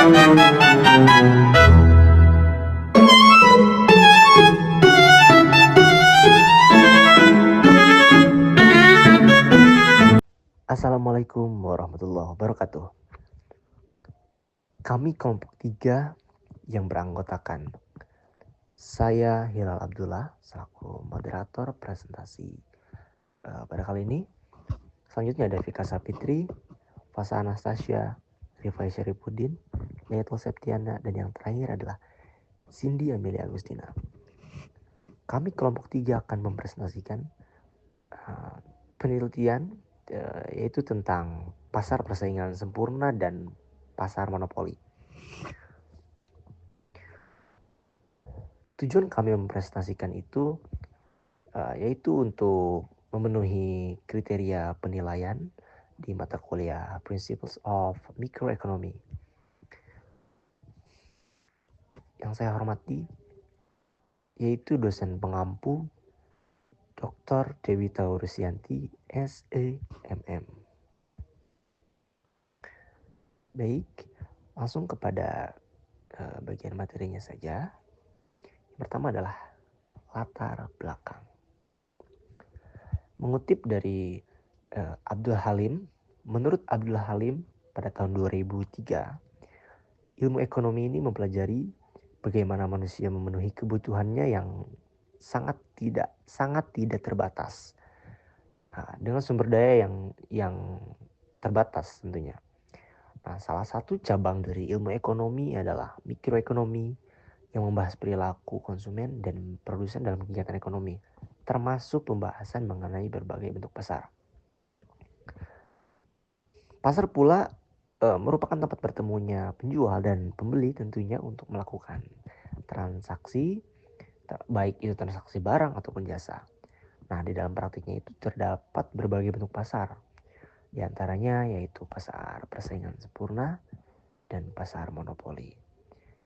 Assalamualaikum warahmatullahi wabarakatuh. Kami kelompok 3 yang beranggotakan saya Hilal Abdullah selaku moderator presentasi pada kali ini. Selanjutnya ada Vika Sapitri, Fasa Anastasia, Rifai Syarifuddin, Neto Septiana, dan yang terakhir adalah Cindy Amelia Agustina. Kami kelompok 3 akan mempresentasikan penelitian yaitu tentang pasar persaingan sempurna dan pasar monopoli. Tujuan kami mempresentasikan itu yaitu untuk memenuhi kriteria penilaian di mata kuliah Principles of Microeconomy. Yang saya hormati yaitu dosen pengampu Dr. Dewi Taurusyanti, SEMM. Baik, langsung kepada bagian materinya saja. Yang pertama adalah latar belakang. Mengutip dari Abdul Halim, menurut Abdul Halim pada tahun 2003, ilmu ekonomi ini mempelajari bagaimana manusia memenuhi kebutuhannya yang sangat tidak terbatas. Dengan sumber daya yang terbatas tentunya. Nah, salah satu cabang dari ilmu ekonomi adalah mikroekonomi yang membahas perilaku konsumen dan produsen dalam kegiatan ekonomi, termasuk pembahasan mengenai berbagai bentuk pasar. Pasar pula merupakan tempat bertemunya penjual dan pembeli tentunya untuk melakukan transaksi, baik itu transaksi barang ataupun jasa. Nah, di dalam praktiknya itu terdapat berbagai bentuk pasar. Di antaranya yaitu pasar persaingan sempurna dan pasar monopoli.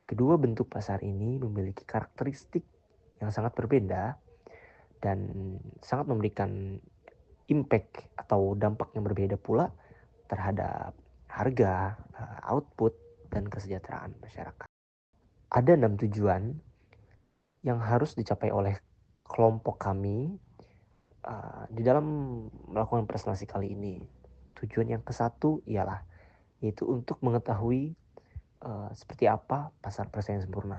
Kedua bentuk pasar ini memiliki karakteristik yang sangat berbeda dan sangat memberikan impact atau dampak yang berbeda pula terhadap harga, output, dan kesejahteraan masyarakat. Ada 6 tujuan yang harus dicapai oleh kelompok kami di dalam melakukan presentasi kali ini. Tujuan yang ke-1 ialah yaitu untuk mengetahui seperti apa pasar persaingan sempurna.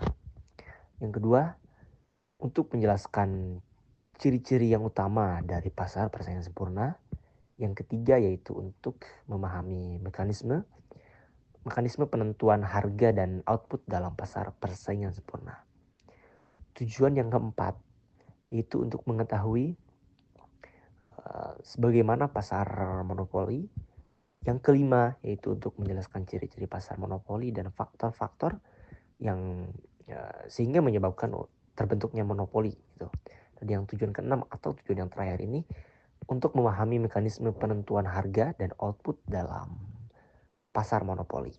Yang kedua, untuk menjelaskan ciri-ciri yang utama dari pasar persaingan sempurna. Yang ketiga yaitu untuk memahami mekanisme penentuan harga dan output dalam pasar persaingan sempurna. Tujuan yang keempat yaitu untuk mengetahui sebagaimana pasar monopoli. Yang kelima yaitu untuk menjelaskan ciri-ciri pasar monopoli dan faktor-faktor yang sehingga menyebabkan terbentuknya monopoli gitu. Dan yang tujuan keenam atau tujuan yang terakhir ini untuk memahami mekanisme penentuan harga dan output dalam pasar monopoli.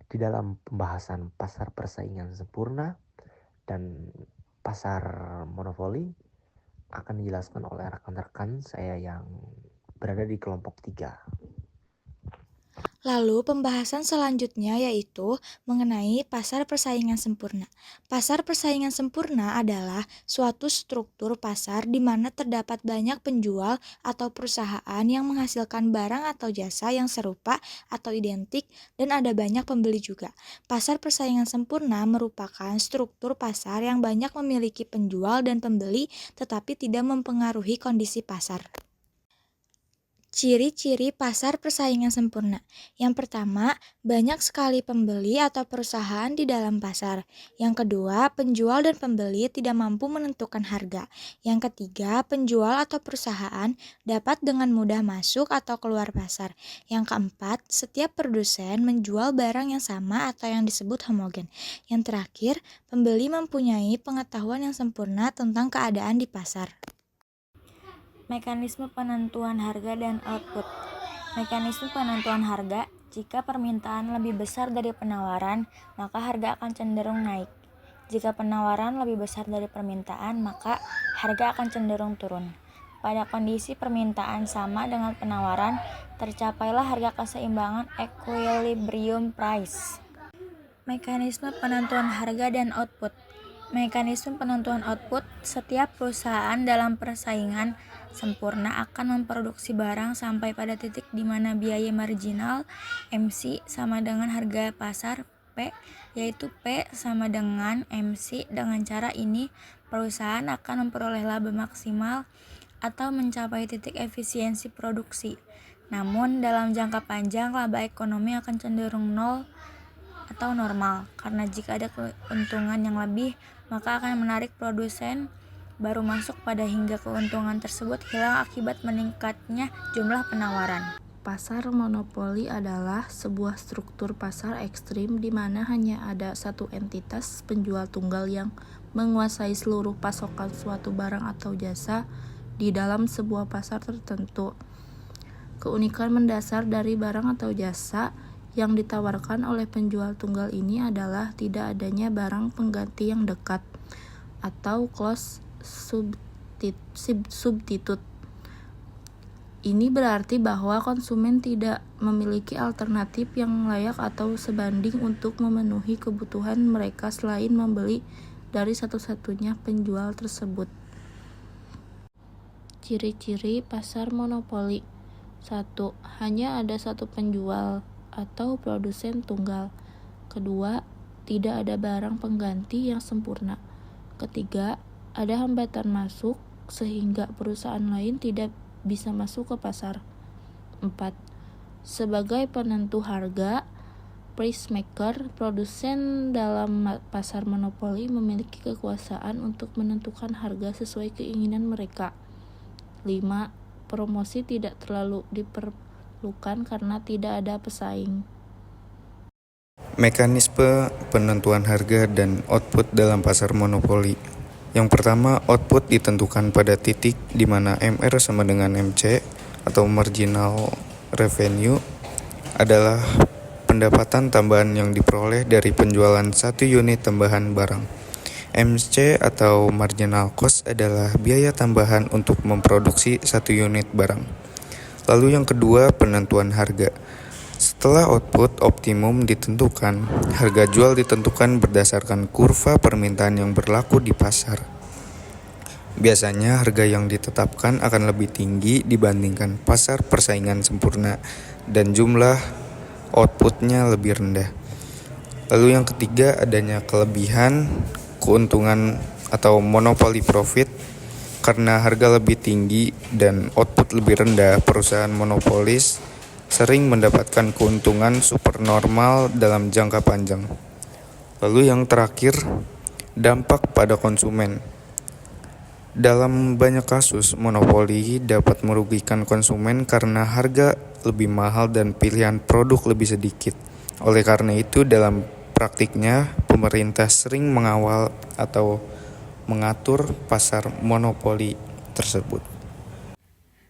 Di dalam pembahasan pasar persaingan sempurna dan pasar monopoli akan dijelaskan oleh rekan-rekan saya yang berada di kelompok 3. Lalu pembahasan selanjutnya yaitu mengenai pasar persaingan sempurna. Pasar persaingan sempurna adalah suatu struktur pasar di mana terdapat banyak penjual atau perusahaan yang menghasilkan barang atau jasa yang serupa atau identik dan ada banyak pembeli juga. Pasar persaingan sempurna merupakan struktur pasar yang banyak memiliki penjual dan pembeli tetapi tidak mempengaruhi kondisi pasar. Ciri-ciri pasar persaingan sempurna. Yang pertama, banyak sekali pembeli atau perusahaan di dalam pasar. Yang kedua, penjual dan pembeli tidak mampu menentukan harga. Yang ketiga, penjual atau perusahaan dapat dengan mudah masuk atau keluar pasar. Yang keempat, setiap produsen menjual barang yang sama atau yang disebut homogen. Yang terakhir, pembeli mempunyai pengetahuan yang sempurna tentang keadaan di pasar. Mekanisme penentuan harga dan output. Mekanisme penentuan harga, jika permintaan lebih besar dari penawaran, maka harga akan cenderung naik. Jika penawaran lebih besar dari permintaan, maka harga akan cenderung turun. pada kondisi permintaan sama dengan penawaran, tercapailah harga keseimbangan equilibrium price. Mekanisme penentuan harga dan output. Mekanisme penentuan output, setiap perusahaan dalam persaingan sempurna akan memproduksi barang sampai pada titik di mana biaya marginal MC sama dengan harga pasar P, yaitu P sama dengan MC. Dengan cara ini, perusahaan akan memperoleh laba maksimal atau mencapai titik efisiensi produksi. Namun, dalam jangka panjang, laba ekonomi akan cenderung nol atau normal, karena jika ada keuntungan yang lebih, maka akan menarik produsen baru masuk pada hingga keuntungan tersebut hilang akibat meningkatnya jumlah penawaran. Pasar monopoli adalah sebuah struktur pasar ekstrim di mana hanya ada satu entitas penjual tunggal yang menguasai seluruh pasokan suatu barang atau jasa di dalam sebuah pasar tertentu. Keunikan mendasar dari barang atau jasa yang ditawarkan oleh penjual tunggal ini adalah tidak adanya barang pengganti yang dekat atau close substitute. Ini berarti bahwa konsumen tidak memiliki alternatif yang layak atau sebanding untuk memenuhi kebutuhan mereka selain membeli dari satu-satunya penjual tersebut. Ciri-ciri pasar monopoli. 1. Hanya ada satu penjual atau produsen tunggal. Kedua, tidak ada barang pengganti yang sempurna. Ketiga, ada hambatan masuk sehingga perusahaan lain tidak bisa masuk ke pasar. 4. Sebagai penentu harga, price maker, produsen dalam pasar monopoli memiliki kekuasaan untuk menentukan harga sesuai keinginan mereka. 5. Promosi tidak terlalu diperlukan karena tidak ada pesaing. Mekanisme penentuan harga dan output dalam pasar monopoli. Yang pertama, output ditentukan pada titik di mana MR sama dengan MC atau marginal revenue adalah pendapatan tambahan yang diperoleh dari penjualan satu unit tambahan barang. MC atau marginal cost adalah biaya tambahan untuk memproduksi satu unit barang. Lalu yang kedua, penentuan harga. Setelah output optimum ditentukan, harga jual ditentukan berdasarkan kurva permintaan yang berlaku di pasar. Biasanya harga yang ditetapkan akan lebih tinggi dibandingkan pasar persaingan sempurna dan jumlah outputnya lebih rendah. Lalu yang ketiga, adanya kelebihan keuntungan atau monopoly profit. Karena harga lebih tinggi dan output lebih rendah, perusahaan monopolis sering mendapatkan keuntungan supernormal dalam jangka panjang. Lalu yang terakhir, dampak pada konsumen. Dalam banyak kasus, monopoli dapat merugikan konsumen karena harga lebih mahal dan pilihan produk lebih sedikit. Oleh karena itu, dalam praktiknya, pemerintah sering mengawal atau mengatur pasar monopoli tersebut.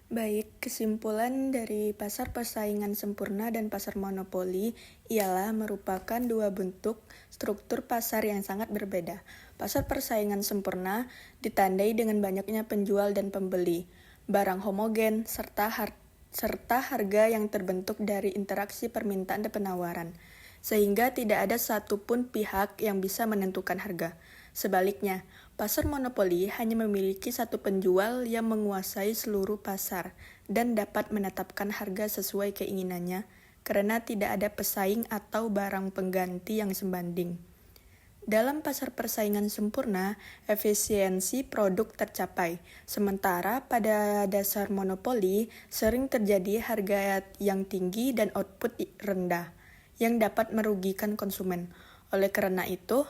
Baik, kesimpulan dari pasar persaingan sempurna dan pasar monopoli ialah merupakan dua bentuk struktur pasar yang sangat berbeda. Pasar persaingan sempurna ditandai dengan banyaknya penjual dan pembeli, barang homogen, serta harga yang terbentuk dari interaksi permintaan dan penawaran, sehingga tidak ada satupun pihak yang bisa menentukan harga. Sebaliknya, pasar monopoli hanya memiliki satu penjual yang menguasai seluruh pasar dan dapat menetapkan harga sesuai keinginannya karena tidak ada pesaing atau barang pengganti yang sebanding. Dalam pasar persaingan sempurna, efisiensi produk tercapai, sementara pada dasar monopoli sering terjadi harga yang tinggi dan output rendah yang dapat merugikan konsumen. Oleh karena itu,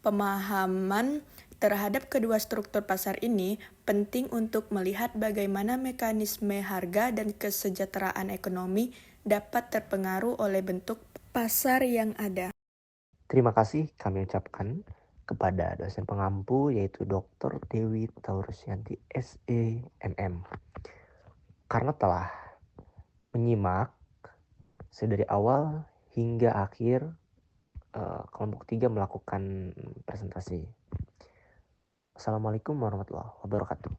pemahaman terhadap kedua struktur pasar ini penting untuk melihat bagaimana mekanisme harga dan kesejahteraan ekonomi dapat terpengaruh oleh bentuk pasar yang ada. Terima kasih kami ucapkan kepada dosen pengampu yaitu Dr. Dewi Taurusyanti SEMM karena telah menyimak sedari awal hingga akhir kelompok 3 melakukan presentasi. Assalamualaikum warahmatullahi wabarakatuh.